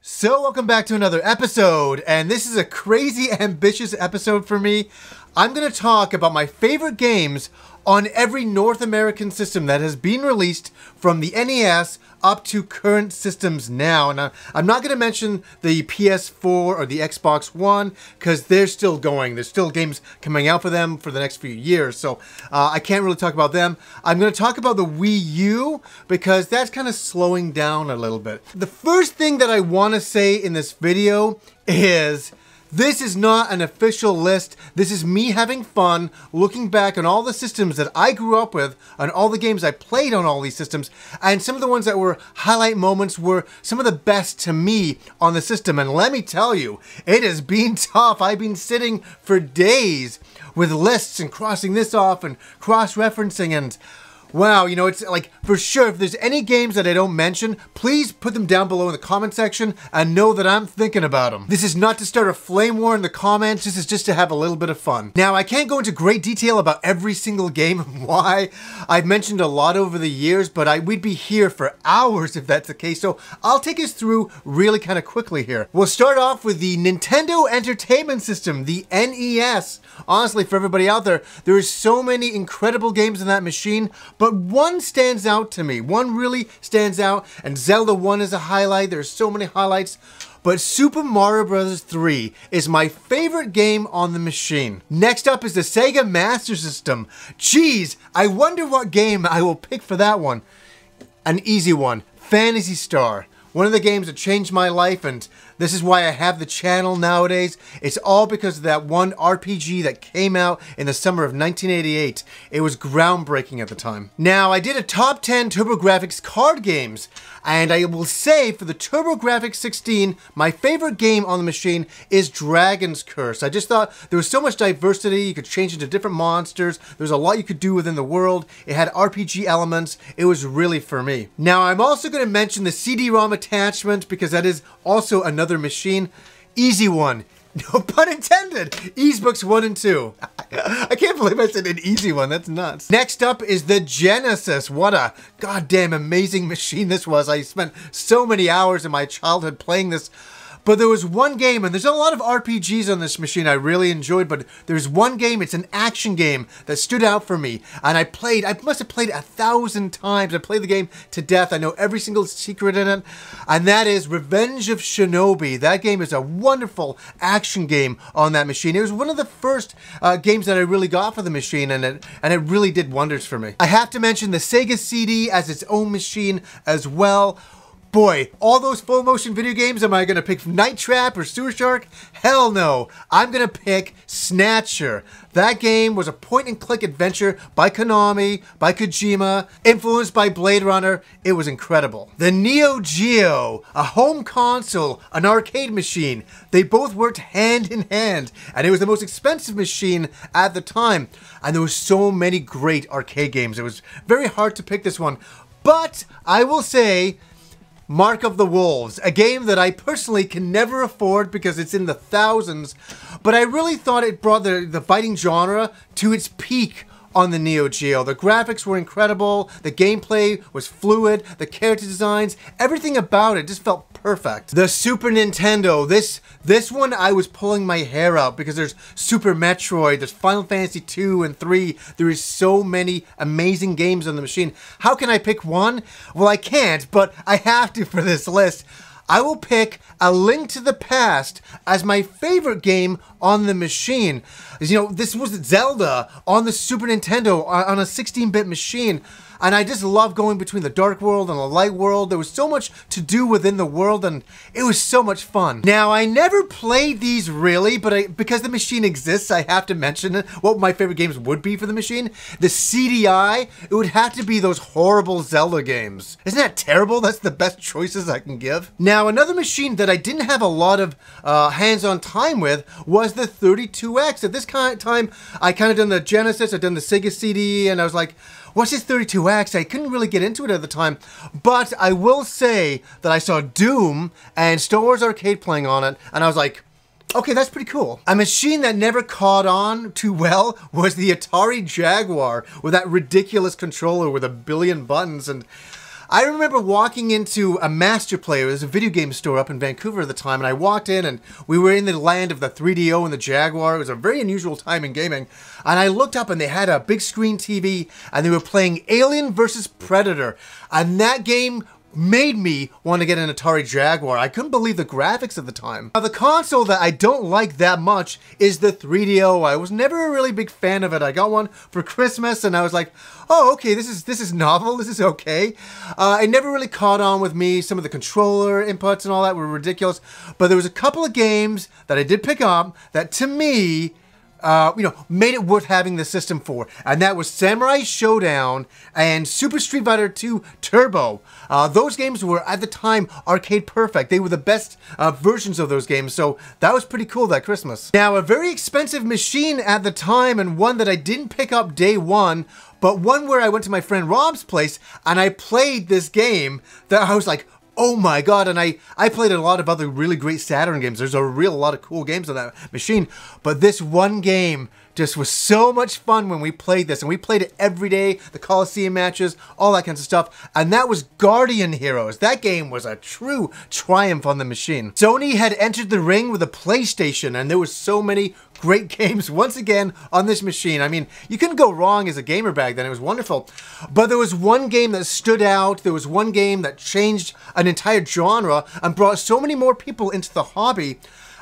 So welcome back to another episode, and this is a crazy ambitious episode for me. I'm going to talk about my favorite games on every North American system that has been released from the NES up to current systems now. And I'm not going to mention the PS4 or the Xbox One because they're still going. There's still games coming out for them for the next few years, so I can't really talk about them. I'm going to talk about the Wii U because that's kind of slowing down a little bit. The first thing that I want to say in this video is this is not an official list. This is me having fun, looking back on all the systems that I grew up with, on all the games I played on all these systems, and some of the ones that were highlight moments were some of the best to me on the system. And let me tell you, it has been tough. I've been sitting for days with lists and crossing this off and cross-referencing, and wow, you know, it's like, for sure, if there's any games that I don't mention, please put them down below in the comment section and know that I'm thinking about them. This is not to start a flame war in the comments, this is just to have a little bit of fun. Now, I can't go into great detail about every single game and why. I've mentioned a lot over the years, but we'd be here for hours if that's the case, so I'll take us through really kind of quickly here. We'll start off with the Nintendo Entertainment System, the NES. Honestly, for everybody out there, there is so many incredible games in that machine, but one stands out to me. One really stands out, and Zelda 1 is a highlight. There's so many highlights, but Super Mario Bros. 3 is my favorite game on the machine. Next up is the Sega Master System. Geez, I wonder what game I will pick for that one. An easy one, Phantasy Star. One of the games that changed my life, and this is why I have the channel nowadays. It's all because of that one RPG that came out in the summer of 1988. It was groundbreaking at the time. Now, I did a top 10 TurboGrafx card games, and I will say for the TurboGrafx 16, my favorite game on the machine is Dragon's Curse. I just thought there was so much diversity. You could change into different monsters. There was a lot you could do within the world. It had RPG elements. It was really for me. Now, I'm also going to mention the CD-ROM attachment because that is also another machine. Easy one. No pun intended. Easebooks 1 and 2. I can't believe I said an easy one. That's nuts. Next up is the Genesis. What a goddamn amazing machine this was. I spent so many hours in my childhood playing this. But there was one game, and there's a lot of RPGs on this machine I really enjoyed, but there's one game, it's an action game that stood out for me. And I must have played it 1,000 times. I played the game to death. I know every single secret in it. And that is Revenge of Shinobi. That game is a wonderful action game on that machine. It was one of the first games that I really got for the machine, and it really did wonders for me. I have to mention the Sega CD as its own machine as well. Boy, all those full motion video games, am I going to pick Night Trap or Sewer Shark? Hell no. I'm going to pick Snatcher. That game was a point and click adventure by Konami, by Kojima, influenced by Blade Runner. It was incredible. The Neo Geo, a home console, an arcade machine. They both worked hand in hand, and it was the most expensive machine at the time. And there were so many great arcade games. It was very hard to pick this one. But I will say, Mark of the Wolves, a game that I personally can never afford because it's in the thousands, but I really thought it brought the fighting genre to its peak on the Neo Geo. The graphics were incredible, the gameplay was fluid, the character designs, everything about it just felt perfect. The Super Nintendo, this one I was pulling my hair out because there's Super Metroid, there's Final Fantasy 2 and 3, there is so many amazing games on the machine. How can I pick one? Well, I can't, but I have to for this list. I will pick A Link to the Past as my favorite game on the machine. You know, this was Zelda on the Super Nintendo on a 16-bit machine. And I just love going between the dark world and the light world. There was so much to do within the world, and it was so much fun. Now, I never played these really, but because the machine exists, I have to mention what my favorite games would be for the machine. The CDI, it would have to be those horrible Zelda games. Isn't that terrible? That's the best choices I can give. Now, another machine that I didn't have a lot of hands-on time with was the 32X. At this time, I kind of done the Genesis, I'd done the Sega CD, and I was like, what's this 32X? I couldn't really get into it at the time, but I will say that I saw Doom and Star Wars Arcade playing on it, and I was like, okay, that's pretty cool. A machine that never caught on too well was the Atari Jaguar with that ridiculous controller with 1 billion buttons, and I remember walking into a Master Player. It was a video game store up in Vancouver at the time, and I walked in and we were in the land of the 3DO and the Jaguar. It was a very unusual time in gaming. And I looked up and they had a big screen TV and they were playing Alien vs. Predator. And that game made me want to get an Atari Jaguar. I couldn't believe the graphics at the time. Now, the console that I don't like that much is the 3DO. I was never a really big fan of it. I got one for Christmas and I was like, oh, okay, this is novel, this is okay. It never really caught on with me. Some of the controller inputs and all that were ridiculous. But there was a couple of games that I did pick up that to me, made it worth having the system for. And that was Samurai Shodown and Super Street Fighter 2 Turbo. Those games were, at the time, arcade perfect. They were the best versions of those games, so that was pretty cool that Christmas. Now, a very expensive machine at the time, and one that I didn't pick up day one, but one where I went to my friend Rob's place, and I played this game that I was like, oh my god, and I played a lot of other really great Saturn games. There's a lot of cool games on that machine, but this one game just was so much fun when we played this, and we played it every day, the Coliseum matches, all that kinds of stuff, and that was Guardian Heroes. That game was a true triumph on the machine. Sony had entered the ring with a PlayStation, and there were so many great games once again on this machine. I mean, you couldn't go wrong as a gamer back then. It was wonderful. But there was one game that stood out. There was one game that changed an entire genre and brought so many more people into the hobby.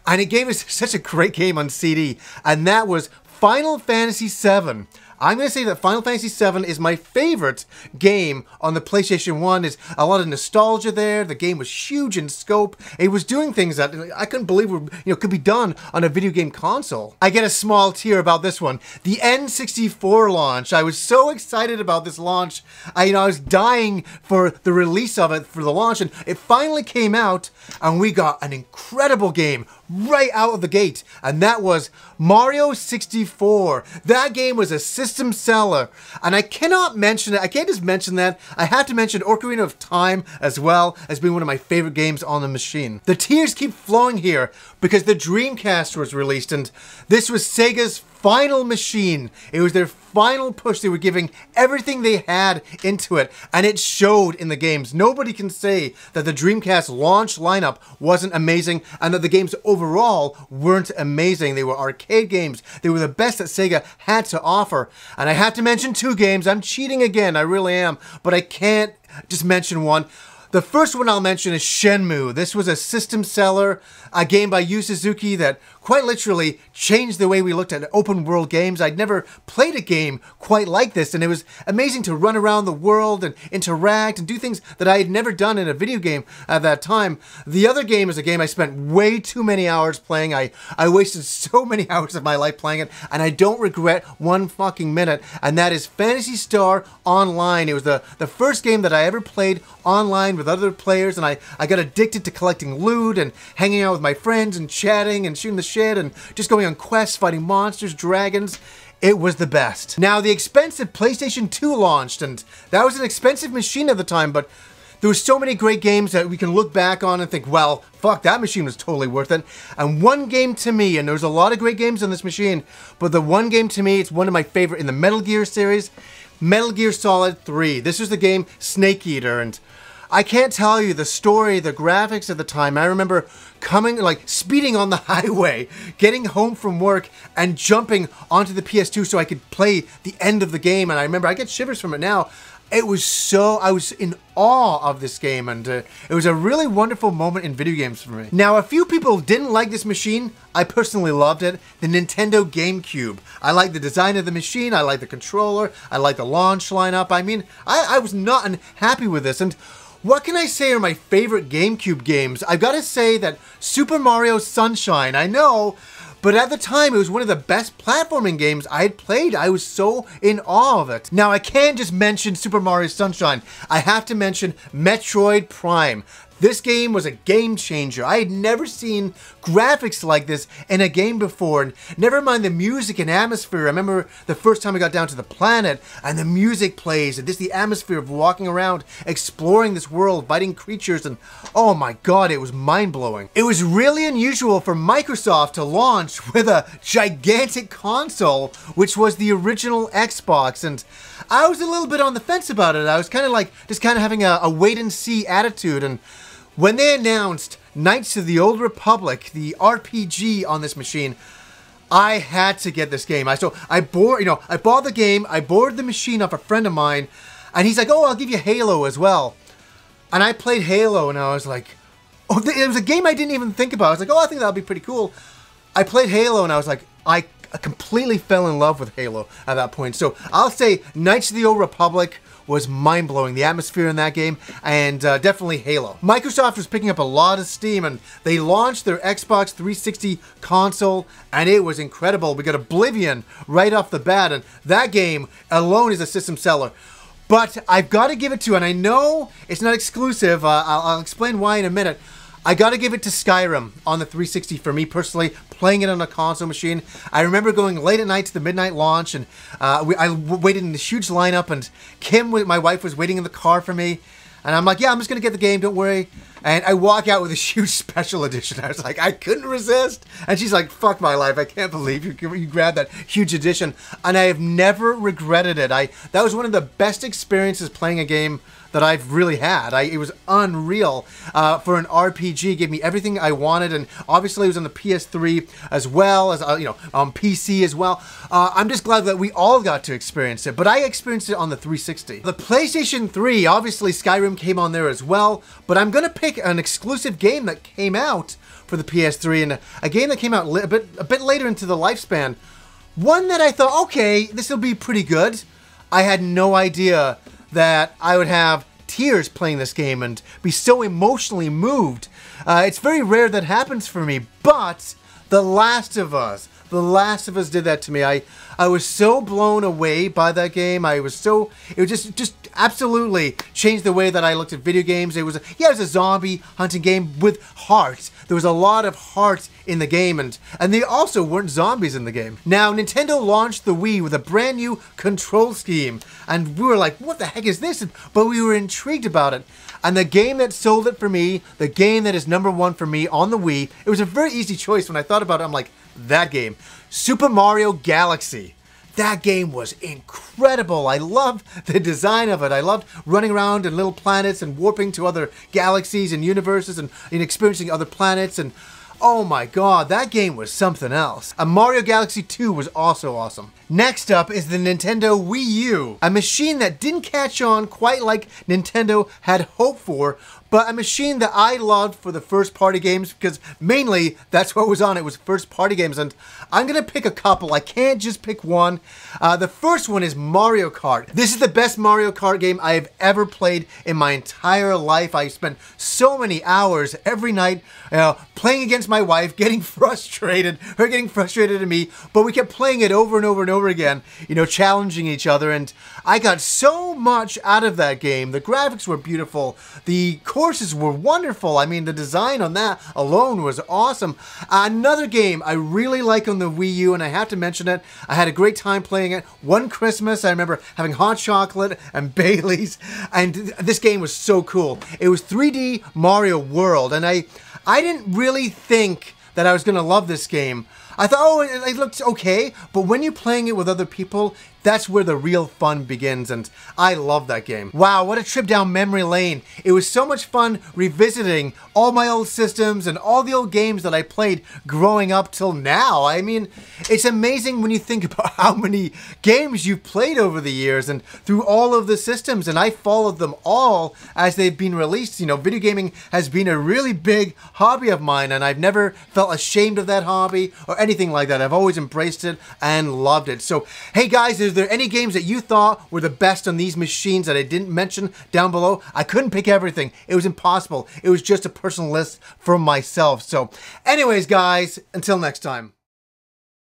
And it gave us such a great game on CD. And that was Final Fantasy VII. I'm going to say that Final Fantasy VII is my favorite game on the PlayStation 1. There's a lot of nostalgia there. The game was huge in scope. It was doing things that I couldn't believe could be done on a video game console. I get a small tear about this one. The N64 launch. I was so excited about this launch. I was dying for the release of it for the launch, and it finally came out, and we got an incredible game right out of the gate, and that was Mario 64. That game was a system seller, and I cannot mention it. I can't just mention that. I have to mention Ocarina of Time as well as being one of my favorite games on the machine. The tears keep flowing here because the Dreamcast was released, and this was Sega's final machine. It was their final push. They were giving everything they had into it, and it showed in the games. Nobody can say that the Dreamcast launch lineup wasn't amazing and that the games overall weren't amazing. They were arcade games. They were the best that Sega had to offer. And I have to mention two games. I'm cheating again, I really am, but I can't just mention one. The first one I'll mention is Shenmue. This was a system seller, a game by Yu Suzuki that quite literally changed the way we looked at open world games. I'd never played a game quite like this, and it was amazing to run around the world and interact and do things that I had never done in a video game at that time. The other game is a game I spent way too many hours playing. I wasted so many hours of my life playing it, and I don't regret one fucking minute, and that is Phantasy Star Online. It was the first game that I ever played online with other players, and I got addicted to collecting loot and hanging out with my friends and chatting and shooting the shit and just going on quests, fighting monsters, dragons. It was the best. Now, the expensive PlayStation 2 launched, and that was an expensive machine at the time, but there were so many great games that we can look back on and think, well, fuck, that machine was totally worth it. And one game to me, and there's a lot of great games on this machine, but the one game to me, it's one of my favorite in the Metal Gear series, Metal Gear Solid 3. This was the game Snake Eater, and I can't tell you the story, the graphics at the time. I remember speeding on the highway, getting home from work, and jumping onto the PS2 so I could play the end of the game. And I remember, I get shivers from it now. I was in awe of this game, and it was a really wonderful moment in video games for me. Now, a few people didn't like this machine. I personally loved it. The Nintendo Gamecube. I like the design of the machine. I like the controller. I like the launch lineup. I mean, I was not unhappy with this, and what can I say are my favorite GameCube games? I've got to say that Super Mario Sunshine, I know, but at the time it was one of the best platforming games I had played. I was so in awe of it. Now, I can't just mention Super Mario Sunshine. I have to mention Metroid Prime. This game was a game changer. I had never seen graphics like this in a game before, and never mind the music and atmosphere. I remember the first time I got down to the planet and the music plays and just the atmosphere of walking around, exploring this world, fighting creatures, and oh my god, it was mind-blowing. It was really unusual for Microsoft to launch with a gigantic console, which was the original Xbox, and I was a little bit on the fence about it. I was kind of like, just kind of having a wait-and-see attitude, and when they announced Knights of the Old Republic, the RPG on this machine, I had to get this game. I bought the game, I borrowed the machine off a friend of mine, and he's like, oh, I'll give you Halo as well. And I played Halo, and I was like, oh, it was a game I didn't even think about. I was like, oh, I think that'll be pretty cool. I played Halo, and I was like, I completely fell in love with Halo at that point. So I'll say Knights of the Old Republic was mind-blowing, the atmosphere in that game, and definitely Halo. Microsoft was picking up a lot of steam, and they launched their Xbox 360 console, and it was incredible. We got Oblivion right off the bat, and that game alone is a system seller. But I've got to give it to, and I know it's not exclusive, I'll explain why in a minute, I gotta give it to Skyrim on the 360 for me personally, playing it on a console machine. I remember going late at night to the midnight launch, and I waited in this huge lineup, and Kim, my wife, was waiting in the car for me. And I'm like, yeah, I'm just gonna get the game, don't worry. And I walk out with this huge special edition. I was like, I couldn't resist. And she's like, fuck my life, I can't believe you grabbed that huge edition. And I have never regretted it. That was one of the best experiences playing a game that I've really had. It was unreal for an RPG. It gave me everything I wanted, and obviously it was on the PS3 as well as on PC as well. I'm just glad that we all got to experience it, but I experienced it on the 360. The PlayStation 3, obviously Skyrim came on there as well, but I'm gonna pick an exclusive game that came out for the PS3, and a game that came out a bit later into the lifespan. One that I thought, okay, this will be pretty good. I had no idea that I would have tears playing this game and be so emotionally moved. It's very rare that happens for me, but The Last of Us did that to me. I was so blown away by that game. It was just absolutely changed the way that I looked at video games. It was a zombie hunting game with heart. There was a lot of heart in the game, and they also weren't zombies in the game. Now, Nintendo launched the Wii with a brand new control scheme, and we were like, what the heck is this? But we were intrigued about it. And the game that sold it for me, the game that is #1 for me on the Wii, it was a very easy choice. When I thought about it, I'm like, that game. Super Mario Galaxy. That game was incredible. I loved the design of it. I loved running around in little planets and warping to other galaxies and universes and experiencing other planets. And oh my god, that game was something else. And Mario Galaxy 2 was also awesome. Next up is the Nintendo Wii U, a machine that didn't catch on quite like Nintendo had hoped for, but a machine that I loved for the first-party games, because mainly that's what was on it, was first-party games, and I'm gonna pick a couple. I can't just pick one. The first one is Mario Kart. This is the best Mario Kart game I have ever played in my entire life. I spent so many hours every night playing against my wife, getting frustrated, her getting frustrated at me, but we kept playing it over and over and over again, challenging each other, and I got so much out of that game. The graphics were beautiful. The courses were wonderful. I mean, the design on that alone was awesome. Another game I really like on the Wii U, and I have to mention it, I had a great time playing it. One Christmas, I remember having hot chocolate and Baileys, and this game was so cool. It was 3D Mario World, and I didn't really think that I was going to love this game. I thought, oh, it looks okay, but when you're playing it with other people, that's where the real fun begins, and I love that game. Wow, what a trip down memory lane. It was so much fun revisiting all my old systems and all the old games that I played growing up till now. I mean, it's amazing when you think about how many games you've played over the years and through all of the systems, and I followed them all as they've been released. Video gaming has been a really big hobby of mine, and I've never felt ashamed of that hobby or anything like that. I've always embraced it and loved it. So, hey guys, is there any games that you thought were the best on these machines that I didn't mention down below? I couldn't pick everything. It was impossible. It was just a personal list for myself. So anyways, guys, until next time.